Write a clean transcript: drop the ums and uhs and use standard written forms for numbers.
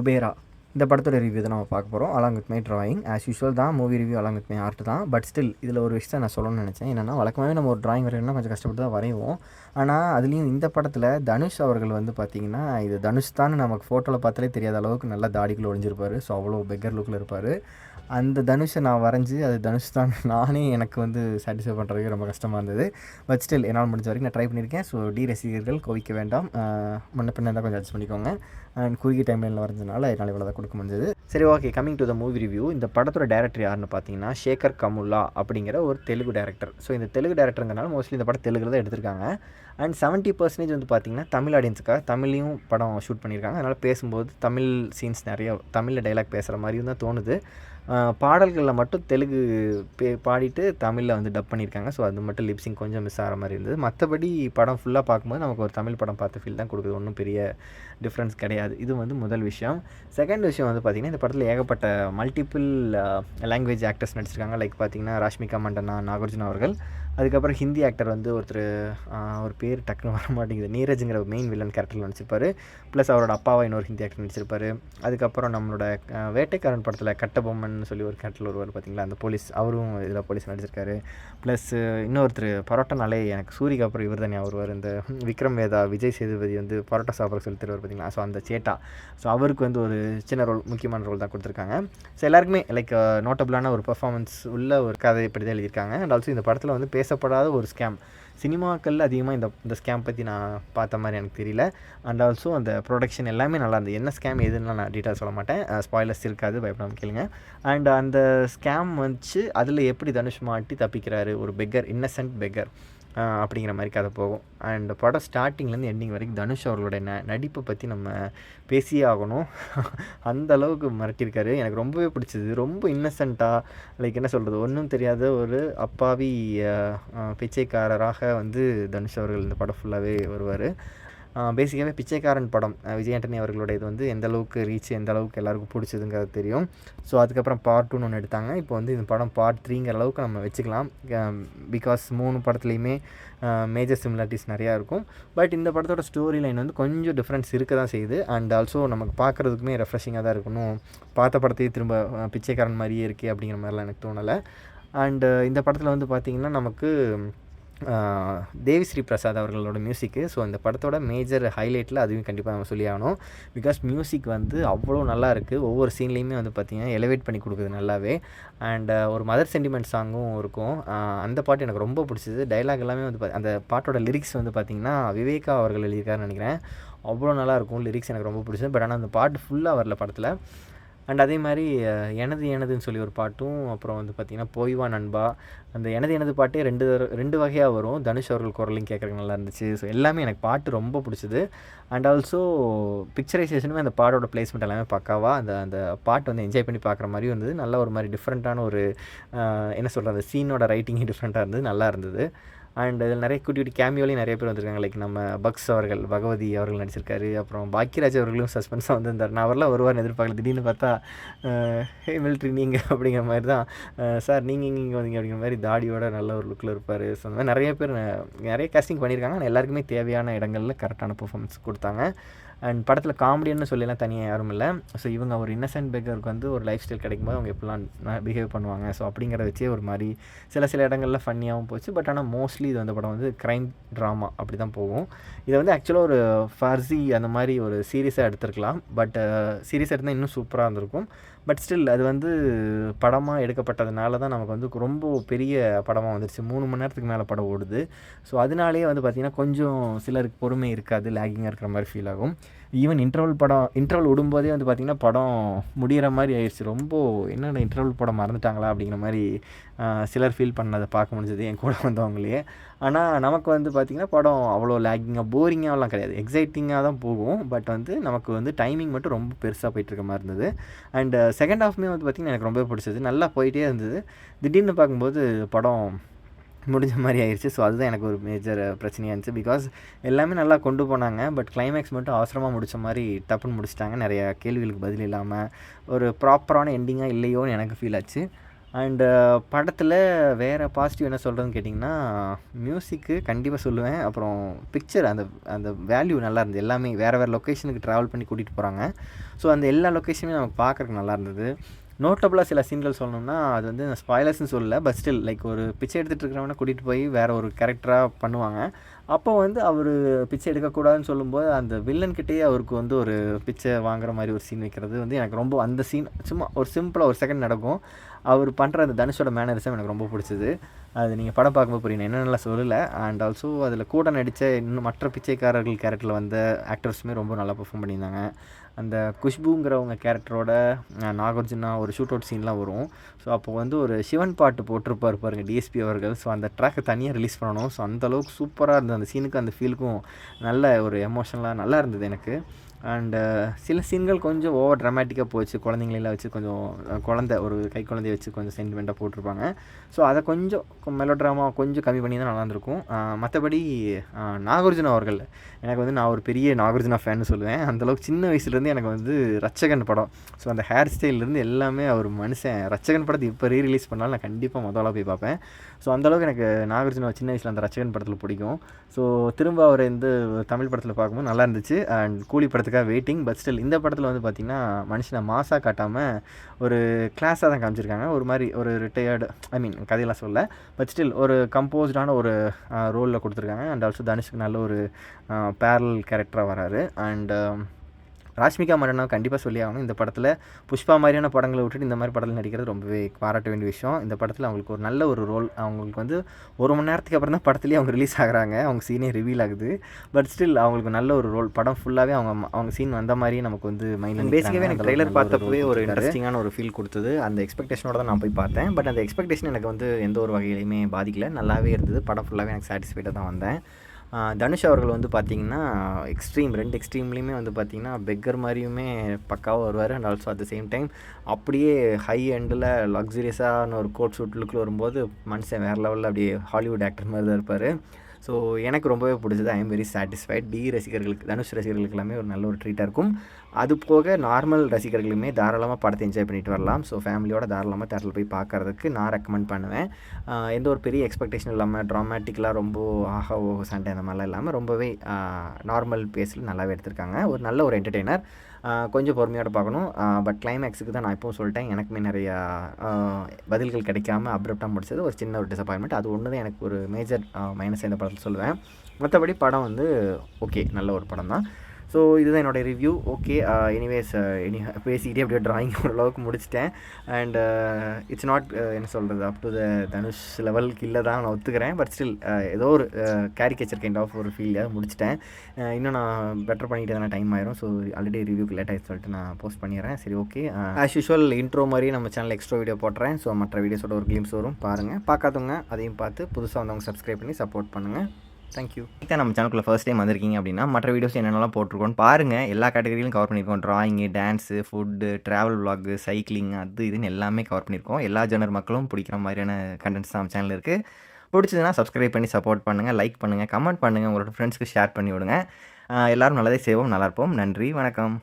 குபேரா இந்த படத்தோட ரிவ்யூ தான் நம்ம பார்க்க போகிறோம். Along with my drawing as usual தான். Movie review along with my art தான். பட் ஸ்டில் இதில் ஒரு விஷயத்தை நான் சொல்லணும்னு நினச்சேன். என்னென்னா, வழக்கமாகவே நம்ம ஒரு ட்ராயிங் வரையணும்னா கொஞ்சம் கஷ்டப்பட்டு தான் வரைவோம். ஆனால் அதுலேயும் இந்த படத்தில் தனுஷ் அவர்கள் வந்து பார்த்திங்கன்னா, இது தனுஷ் தான் நமக்கு ஃபோட்டோவில் பார்த்தாலே தெரியாத அளவுக்கு நல்லா தாடிக்குள்ளே ஒழிஞ்சிருப்பார். ஸோ அவ்வளோ பெக்கர் லுக்கில் இருப்பார். அந்த தனுஷை நான் வரைஞ்சி அது தனுஷ் தான் நானே எனக்கு வந்து சாட்டிஸ்ஃபை பண்ணுறதுக்கு ரொம்ப கஷ்டமாக இருந்தது. பட் ஸ்டில் என்னால் முடிஞ்ச வரைக்கும் நான் ட்ரை பண்ணியிருக்கேன். ஸோ ரசிகர்கள் கோவிக்க வேண்டாம், முன்ன பின்ன தான் கொஞ்சம் அட்ஜஸ்ட் பண்ணிக்கோங்க. அண்ட் குறுகிய டைம்லைனில் வரைஞ்சனால என்னால் இவ்வளோ தான் கொடுக்க முடிஞ்சது. சரி, okay, coming to the movie review. இந்த படத்தோட டேரக்டர் யாருன்னு பார்த்தீங்கன்னா ஷேகர் கமுல்லா அப்படிங்கிற ஒரு தெலுங்கு டேரக்டர். ஸோ இந்த தெலுங்கு டேரக்டருங்கனால மோஸ்ட்லி இந்த படம் தெலுங்கில் தான் எடுத்திருக்காங்க. அண்ட் 70% வந்து பார்த்திங்கன்னா தமிழ் ஆடியன்ஸுக்காக தமிழையும் படம் ஷூட் பண்ணியிருக்காங்க. அதனால் பேசும்போது தமிழ் சீன்ஸ் நிறைய தமிழில் டைலாக் பேசுகிற மாதிரியும் தான் தோணுது. பாடல்களில் மட்டும் தெலுங்கு பாடிட்டு தமிழில் வந்து டப் பண்ணியிருக்காங்க. ஸோ அது மட்டும் லிப்ஸிங் கொஞ்சம் மிஸ் ஆகிற மாதிரி இருந்தது. மற்றபடி படம் ஃபுல்லாக பார்க்கும்போது நமக்கு ஒரு தமிழ் படம் பார்த்த ஃபீல் தான் கொடுக்குது. ஒன்றும் பெரிய டிஃப்ரென்ஸ் கிடையாது. இது வந்து முதல் விஷயம். செகண்ட் விஷயம் வந்து பார்த்திங்கன்னா, இந்த படத்தில் ஏகப்பட்ட மல்டிபிள் லாங்குவேஜ் ஆக்டர்ஸ் நடிச்சிருக்காங்க. லைக் பார்த்திங்கன்னா ராஷ்மிகா மண்டனா, நாகார்ஜுனா அவர்கள். அதுக்கப்புறம் ஹிந்தி ஆக்டர் வந்து ஒருத்தர், ஒரு பேர் டக்குன்னு வர மாட்டேங்குது, நீரஜுங்கிற மெயின் வில்லன் கேரக்டரில் நடிச்சிருப்பார். ப்ளஸ் அவரோட அப்பாவை இன்னொரு ஹிந்தி ஆக்டர் நடிச்சிருப்பார். அதுக்கப்புறம் நம்மளோட வேட்டைக்காரன் படத்தில் கட்டபொம்மன் சொல்லி ஒரு கேரக்டர் வருவார் பார்த்திங்களா, அந்த போலீஸ், அவரும் இதில் போலீஸ் நடிச்சிருக்காரு. ப்ளஸ் இன்னொருத்தர் பரோட்டானாலே எனக்கு சூரிக்கு அப்புறம் இவர் தான் வருவார், இந்த விக்ரம் வேதா, விஜய் சேதுபதி வந்து பரோட்டா சாப்பிட சொல்லி தருவார் பார்த்திங்களா, ஸோ அந்த சேட்டா. ஸோ அவருக்கு வந்து ஒரு சின்ன ரோல், முக்கியமான ரோல் தான் கொடுத்துருக்காங்க. ஸோ எல்லாருக்குமே லைக் நோட்டபுளான ஒரு பர்ஃபார்மன்ஸ் உள்ள ஒரு கதை இப்படி தான் எழுதியிருக்காங்க. அண்ட் ஆல்சோ இந்த படத்தில் வந்து பேசப்படாத ஒரு ஸ்கேம், சினிமாக்களில் அதிகமாக இந்த ஸ்கேம் பற்றி நான் பார்த்த மாதிரி எனக்கு தெரியல. அண்ட் ஆல்சோ அந்த ப்ரொடக்ஷன் எல்லாமே நல்லா இருந்தது. என்ன ஸ்கேம் எதுன்னு நான் டீட்டெயில் சொல்ல மாட்டேன், ஸ்பாய்லர்ஸ் இருக்காது, பயப்படாமல் கேளுங்க. அண்ட் அந்த ஸ்கேம் வந்துச்சு, அதில் எப்படி தனுஷ் மாட்டி தப்பிக்கிறாரு, ஒரு பெக்கர், இன்னசென்ட் பெக்கர் அப்படிங்கிற மாதிரி கதை போகும். அண்ட் படம் ஸ்டார்டிங்லேருந்து எண்டிங் வரைக்கும் தனுஷ் அவர்களுடைய நடிப்பை பற்றி நம்ம பேசியே ஆகணும். அந்த அளவுக்கு மிரட்டியிருக்காரு. எனக்கு ரொம்பவே பிடிச்சது. ரொம்ப இன்னசென்ட்டாக, லைக் என்ன சொல்கிறது, ஒன்றும் தெரியாத ஒரு அப்பாவி பிச்சைக்காரராக வந்து தனுஷ் அவர்கள் இந்த படம் ஃபுல்லாகவே வருவார். பேசிக்காகவே பிச்சைக்காரன் படம் விஜய் ஆண்டனி அவர்களுடைய இது வந்து எந்த அளவுக்கு ரீச், எந்த அளவுக்கு எல்லாருக்கும் பிடிச்சதுங்கிறது தெரியும். ஸோ அதுக்கப்புறம் பார்ட் 2 ஒன்று எடுத்தாங்க. இப்போ வந்து இந்த படம் பார்ட் 3ங்கிற அளவுக்கு நம்ம வச்சுக்கலாம். பிகாஸ் 3 படத்துலையுமே மேஜர் சிமிலாரிட்டிஸ் நிறையா இருக்கும். பட் இந்த படத்தோட ஸ்டோரி லைன் வந்து கொஞ்சம் டிஃப்ரென்ஸ் இருக்க தான் செய்யுது. அண்ட் ஆல்சோ நமக்கு பார்க்குறதுக்குமே ரெஃப்ரெஷிங்காக தான் இருக்கணும். பார்த்த படத்தையே திரும்ப பிச்சைக்காரன் மாதிரியே இருக்கே அப்படிங்கிற மாதிரிலாம் எனக்கு தோணலை. அண்டு இந்த படத்தில் வந்து பார்த்திங்கன்னா நமக்கு தேவிஸ்ரீ பிரசாத் அவர்களோட மியூசிக்கு. ஸோ இந்த படத்தோட மேஜர் ஹைலைட்டில் அதுவும் கண்டிப்பாக நம்ம சொல்லி ஆகணும். பிகாஸ் மியூசிக் வந்து அவ்வளோ நல்லா இருக்குது. ஒவ்வொரு சீன்லேயுமே வந்து பார்த்திங்கன்னா எலிவேட் பண்ணி கொடுக்குது நல்லாவே. அண்ட் ஒரு மதர் சென்டிமெண்ட் சாங்கும் இருக்கும். அந்த பாட்டு எனக்கு ரொம்ப பிடிச்சது. டைலாக் எல்லாமே வந்து அந்த பாட்டோட லிரிக்ஸ் வந்து பார்த்திங்கன்னா விவேகா அவர்கள் எழுதியிருக்காருன்னு நினைக்கிறேன். அவ்வளோ நல்லாயிருக்கும் லிரிக்ஸ், எனக்கு ரொம்ப பிடிச்சது. பட் ஆனால் அந்த பாட்டு ஃபுல்லாக வரல படத்தில். அண்ட் அதே மாதிரி எனதுன்னு சொல்லி ஒரு பாட்டும், அப்புறம் வந்து பார்த்திங்கன்னா போய்வா நண்பா, அந்த எனது பாட்டே ரெண்டு வகையாக வரும். தனுஷ் அவர்கள் குரலையும் கேட்குறதுக்கு நல்லா இருந்துச்சு. ஸோ எல்லாமே எனக்கு பாட்டு ரொம்ப பிடிச்சது. அண்ட் ஆல்சோ பிக்சரைசேஷனுமே அந்த பாட்டோட பிளேஸ்மெண்ட் எல்லாமே பக்காவாக அந்த பாட்டு வந்து என்ஜாய் பண்ணி பார்க்குற மாதிரியும் இருந்தது. நல்ல ஒரு மாதிரி டிஃப்ரெண்ட்டான ஒரு என்ன சொல்கிறது, அந்த சீனோட ரைட்டிங்கே டிஃப்ரெண்ட்டாக இருந்தது, நல்லா இருந்தது. அண்ட் இதில் நிறைய குட்டி குட்டி கேமியோலையும் நிறைய பேர் வந்திருக்காங்க. லைக் நம்ம பக்ஸ் அவர்கள், பகவதி அவர்கள் நடிச்சிருக்காரு. அப்புறம் பாக்கியராஜ் அவர்களும் சஸ்பென்ஸாக வந்திருந்தார். நான் அவரெல்லாம் வருவார்னு எதிர்பார்க்கல. திடீர்னு பார்த்தா ஹே மிலிட்ரி நீங்கள் அப்படிங்கிற மாதிரி தான், சார் நீங்கள் இங்கே வந்தீங்க அப்படிங்கிற மாதிரி தாடியோட நல்ல ஒரு லுக்கில் இருப்பார். ஸோ அந்த மாதிரி நிறைய பேர் நிறைய காஸ்டிங் பண்ணியிருக்காங்க. ஆனால் எல்லாருக்குமே தேவையான இடங்களில் கரெக்டான பெர்ஃபார்மன்ஸ் கொடுத்தாங்க. அண்ட் படத்தில் காமெடின்னு சொல்லிலாம் தனியாக யாரும் இல்லை. ஸோ இவங்க ஒரு இன்னசென்ட் பெக்கருக்கு வந்து ஒரு லைஃப் ஸ்டைல் கிடைக்கும்போது அவங்க எப்படிலாம் பிஹேவ் பண்ணுவாங்க, ஸோ அப்படிங்கிறத வச்சே ஒரு மாதிரி சில இடங்களில் ஃபன்னியாகவும் போச்சு. பட் ஆனால் மோஸ்ட்லி இது வந்து படம் வந்து க்ரைம் ட்ராமா அப்படி தான் போகும். இதை வந்து ஆக்சுவலாக ஒரு ஃபர்ஸி அந்த மாதிரி ஒரு சீரியஸாக எடுத்துருக்கலாம். பட் சீரியஸாக எடுத்தால் இன்னும் சூப்பராக இருந்திருக்கும். பட் ஸ்டில் அது வந்து படமாக எடுக்கப்பட்டதுனால தான் நமக்கு வந்து ரொம்ப பெரிய படமாக வந்துருச்சு. 3 மணி நேரத்துக்கு மேலே படம் ஓடுது. ஸோ அதனாலேயே வந்து பார்த்திங்கன்னா கொஞ்சம் சிலருக்கு பொறுமை இருக்காது, லேகிங்காக இருக்கிற மாதிரி ஃபீல் ஆகும். ஈவன் இன்டர்வல் விடும்போதே வந்து பார்த்திங்கன்னா படம் முடிகிற மாதிரி ஆயிடுச்சு. ரொம்ப என்னென்ன இன்டர்வல் படம் மறந்துட்டாங்களா அப்படிங்கிற மாதிரி சிலர் ஃபீல் பண்ணதை பார்க்க முடிஞ்சது என் கூட வந்தவங்களே. ஆனால் நமக்கு வந்து பார்த்திங்கன்னா படம் அவ்வளோ லேகிங்காக போரிங்காகலாம் கிடையாது, எக்ஸைட்டிங்காக தான் போகும். பட் வந்து நமக்கு வந்து டைமிங் மட்டும் ரொம்ப பெருசாக போயிட்டுருக்க மாதிரி இருந்தது. அண்ட் செகண்ட் ஹாஃப்மே வந்து பார்த்திங்கன்னா எனக்கு ரொம்ப பிடிச்சது, நல்லா போயிட்டே இருந்தது. திடீர்னு பார்க்கும்போது படம் முடிஞ்ச மாதிரி ஆயிடுச்சு. ஸோ அதுதான் எனக்கு ஒரு மேஜர் பிரச்சனையாக இருந்துச்சு. பிகாஸ் எல்லாமே நல்லா கொண்டு போனாங்க. பட் கிளைமேக்ஸ் மட்டும் அவசரமாக முடித்த மாதிரி டப்புன்னு முடிச்சிட்டாங்க. நிறைய கேள்விகளுக்கு பதில் இல்லாமல் ஒரு ப்ராப்பரான எண்டிங்காக இல்லையோன்னு எனக்கு ஃபீல் ஆச்சு. அண்டு படத்தில் வேறு பாசிட்டிவ் என்ன சொல்கிறதுன்னு கேட்டிங்கன்னா, மியூசிக்கு கண்டிப்பாக சொல்லுவேன். அப்புறம் பிக்சர் அந்த அந்த வேல்யூ நல்லா இருந்தது. எல்லாமே வேறு லொக்கேஷனுக்கு ட்ராவல் பண்ணி கூட்டிகிட்டு போகிறாங்க. ஸோ அந்த எல்லா லொக்கேஷனுமே நமக்கு பார்க்குறக்கு நல்லா இருந்தது. நோட்டபுளாக சில சீன்கள் சொல்லணும்னா, அது வந்து நான் ஸ்பாய்லர்ஸ்ன்னு சொல்லல. பட் ஸ்டில் லைக் ஒரு பிச்சை எடுத்துகிட்டு இருக்கிறவன கூட்டிகிட்டு போய் வேறு ஒரு கேரக்டராக பண்ணுவாங்க. அப்போ வந்து அவர் பிச்சை எடுக்கக்கூடாதுன்னு சொல்லும்போது, அந்த வில்லன்கிட்டயே அவருக்கு வந்து ஒரு பிச்சை வாங்குற மாதிரி ஒரு சீன் வைக்கிறது வந்து எனக்கு ரொம்ப அந்த சீன் சும்மா ஒரு சிம்பிளாக ஒரு செகண்ட் நடக்கும். அவர் பண்ணுற அந்த தனுஷோட மேனரிசம் எனக்கு ரொம்ப பிடிச்சது. அது நீங்கள் படம் பார்க்கும்போது புரியும். நான் என்னென்னலாம் சொல்லலை. அண்ட் ஆல்சோ அதில் கூட நடித்த இன்னும் மற்ற பிச்சைக்காரர்கள் கேரக்டரில் வந்த ஆக்டர்ஸுமே ரொம்ப நல்லா பெர்ஃபார்ம் பண்ணியிருந்தாங்க. அந்த குஷ்புங்கிறவங்க கேரக்டரோட நாகார்ஜுனா ஒரு ஷூட் அவுட் சீன்லாம் வரும். ஸோ அப்போ வந்து ஒரு சிவன் பாட்டு போட்டிருப்பார் பாருங்க டிஎஸ்பி அவர்கள். ஸோ அந்த ட்ராக்கை தனியாக ரிலீஸ் பண்ணணும். ஸோ அந்தளவுக்கு சூப்பராக இருந்தது. அந்த சீனுக்கு அந்த ஃபீலுக்கும் நல்ல ஒரு எமோஷனலாக நல்லா இருந்தது எனக்கு. அண்டு சில சீன்கள் கொஞ்சம் ஓவர் ட்ராமேட்டிக்காக போச்சு. குழந்தைங்களெல்லாம் வச்சு கொஞ்சம் ஒரு கை குழந்தைய வச்சு கொஞ்சம் சென்டிமெண்ட்டாக போட்டிருப்பாங்க. ஸோ அதை கொஞ்சம் மெலோ ட்ராமா கொஞ்சம் கம்மி பண்ணி தான் நல்லாயிருந்திருக்கும். மற்றபடி நாகார்ஜுனா அவர்கள் எனக்கு வந்து நான் ஒரு பெரிய நாகார்ஜுனா ஃபேன்னு சொல்லுவேன். அந்தளவுக்கு சின்ன வயசுலேருந்து எனக்கு வந்து ரட்சகன் படம், ஸோ அந்த ஹேர் ஸ்டைல்லேருந்து எல்லாமே அவர் மனுஷன். ரட்சகன் படத்தை இப்போ ரிலீஸ் பண்ணாலும் நான் கண்டிப்பாக முதல்ல போய் பார்ப்பேன். ஸோ அந்தளவுக்கு எனக்கு நாகார்ஜுனா சின்ன வயசில் அந்த ரட்சகன் படத்தில் பிடிக்கும். ஸோ திரும்ப அவர் வந்து தமிழ் படத்தில் பார்க்கும்போது நல்லா இருந்துச்சு. அண்ட் கூலி படத்துக்காக வெயிட்டிங். பட் ஸ்டில் இந்த படத்தில் வந்து பார்த்திங்கன்னா மனுஷனை மாசாக காட்டாமல் ஒரு கிளாஸாக தான் காமிச்சிருக்காங்க. ஒரு மாதிரி ஒரு ரிட்டையர்டு கதையெல்லாம் சொல்ல, பட் ஸ்டில் ஒரு கம்போஸ்டான ஒரு ரோலில் கொடுத்துருக்காங்க. அண்ட் ஆல்சோ தனுஷுக்கு நல்ல ஒரு பேரல் கேரக்டராக வராரு. அண்ட் ராஷ்மிகா மன்னனா கண்டிப்பாக சொல்லி ஆகணும். இந்த படத்தில் புஷ்பா மாதிரியான படங்களை விட்டுட்டு இந்த மாதிரி படத்தில் நடிக்கிறது ரொம்பவே பாராட்ட வேண்டிய விஷயம். இந்த படத்தில் அவங்களுக்கு ஒரு நல்ல ஒரு ரோல். அவங்களுக்கு வந்து 1 மணி நேரத்துக்கு அப்புறம் தான் படத்துலேயே அவங்க ரிலீஸ் ஆகுறாங்க. அவங்க சீனே ரிவீல் ஆகுது. பட் ஸ்டில் அவங்களுக்கு நல்ல ஒரு ரோல். படம் ஃபுல்லாகவே அவங்க சீன் வந்த மாதிரியே நமக்கு வந்து மைண்டில் பேசிக்கவே எனக்கு ட்ரெய்லர் பார்த்தப்பவே ஒரு இன்ட்ரெஸ்டிங்கான ஒரு ஃபீல் கொடுத்தது. அந்த எக்ஸ்பெக்டேஷனோட தான் நான் போய் பார்த்தேன். பட் அந்த எக்ஸ்பெக்டேஷன் எனக்கு வந்து எந்த ஒரு வகையிலையுமே பாதிக்கல. நல்லாவே இருந்தது. படம் ஃபுல்லாகவே எனக்கு சாட்டிஸ்ஃபைடாக தான் வந்தேன். தனுஷ் அவர்கள் வந்து பார்த்திங்கன்னா ரெண்டு எக்ஸ்ட்ரீம்லேயுமே வந்து பார்த்திங்கன்னா பெக்கர் மாதிரியுமே பக்காவாக வருவார். And also at the same time அப்படியே ஹை எண்டில் லக்ஸுரியஸான ஒரு கோட் ஷூட் லுக்கில் வரும்போது மனுஷன் வேறு லெவலில் அப்படியே ஹாலிவுட் ஆக்டர் மாதிரி தான் இருப்பார். ஸோ எனக்கு ரொம்பவே பிடிச்சது. I am very satisfied. ரசிகர்களுக்கு, தனுஷ் ரசிகர்களுக்கு எல்லாமே ஒரு நல்ல ஒரு ட்ரீட்டாக இருக்கும். அது போக நார்மல் ரசிகர்களுமே தாராளமாக படத்தை என்ஜாய் பண்ணிட்டு வரலாம். ஸோ ஃபேமிலியோட தாராளமாக தேட்டரில் போய் பார்க்குறதுக்கு நான் ரெக்கமெண்ட் பண்ணுவேன். எந்த ஒரு பெரிய எக்ஸ்பெக்டேஷன் இல்லாமல் ட்ராமேட்டிக்கலாக ரொம்ப ஆஹா ஓ சண்டை அந்த மாதிரிலாம் இல்லாமல் ரொம்பவே நார்மல் பேஸில் நல்லாவே எடுத்திருக்காங்க. ஒரு நல்ல ஒரு என்டர்டெய்னர். கொஞ்சம் பொறுமையோட பார்க்கணும். பட் கிளைமேக்ஸுக்கு தான் நான் இப்போவும் சொல்லிட்டேன். எனக்குமே நிறையா பதில்கள் கிடைக்காம அப்ரப்டாக முடிச்சது ஒரு சின்ன ஒரு டிசப்பாயின்மெண்ட். அது ஒன்று தான் எனக்கு ஒரு மேஜர் மைனஸ் இந்த படத்தில் சொல்லுவேன். மற்றபடி படம் வந்து ஓகே, நல்ல ஒரு படம் தான். ஸோ இதுதான் என்னோடய ரிவ்யூ. ஓகே, எனிவேஸ் பேசிக்கிட்டே அப்படியே ட்ராயிங் ஓரளவுக்கு முடிச்சிட்டேன். அண்ட் இட்ஸ் நாட் என்ன சொல்கிறது அப் டு த தனுஷ் லெவலுக்கு இல்லை தான் நான் ஒத்துக்கிறேன். பட் ஸ்டில் ஏதோ ஒரு கேரிகேச்சர் கைண்ட் ஆஃப் ஒரு ஃபீல்டாக முடிச்சிட்டேன். இன்னும் நான் பெட்டர் பண்ணிக்கிட்டு தானே டைம் ஆயிரும். ஸோ ஆல்ரெடி ரிவ்யூக்கு லேட் ஆகிடுச்சு சொல்லிட்டு நான் போஸ்ட் பண்ணிடுறேன். சரி, ஓகே. ஆஸ் யூஷுவல் இன்ட்ரோ மாதிரி நம்ம சேனல் எக்ஸ்ட்ரா வீடியோ போட்டுறேன். ஸோ மற்ற வீடியோஸோட ஒரு கிளிம்ஸ் வரும், பாருங்கள். பார்க்காதவங்க அதையும் பார்த்து புதுசாக வந்தவங்க சப்ஸ்கிரைப் பண்ணி சப்போர்ட் பண்ணுங்கள். தேங்க்யூ. தான் நம்ம சேனலுக்குள்ள ஃபர்ஸ்ட் டைம் வந்திருக்கீங்க அப்படின்னா மற்ற வீடியோஸ் என்னென்னலாம் போட்டிருக்கோன்னு பாருங்கள். எல்லா கேட்டகரியிலும் கவர் பண்ணியிருக்கோம். Drawing, dance, food, travel vlog, cycling, அது இதுன்னு எல்லாமே கவர் பண்ணியிருக்கோம். எல்லா ஜெனர் மக்களும் பிடிக்கிற மாதிரியான கண்டென்ட்ஸ் தான் நம்ம சேனல் இருக்குது. பிடிச்சதுன்னா சப்ஸ்கிரைப் பண்ணி சப்போர்ட் பண்ணுங்கள், லைக் பண்ணுங்கள், கமெண்ட் பண்ணுங்கள், உங்களோட ஃப்ரெண்ட்ஸ்க்கு ஷேர் பண்ணி விடுங்க. எல்லோரும் நல்லதே செய்வோம், நல்லா இருப்போம். நன்றி, வணக்கம்.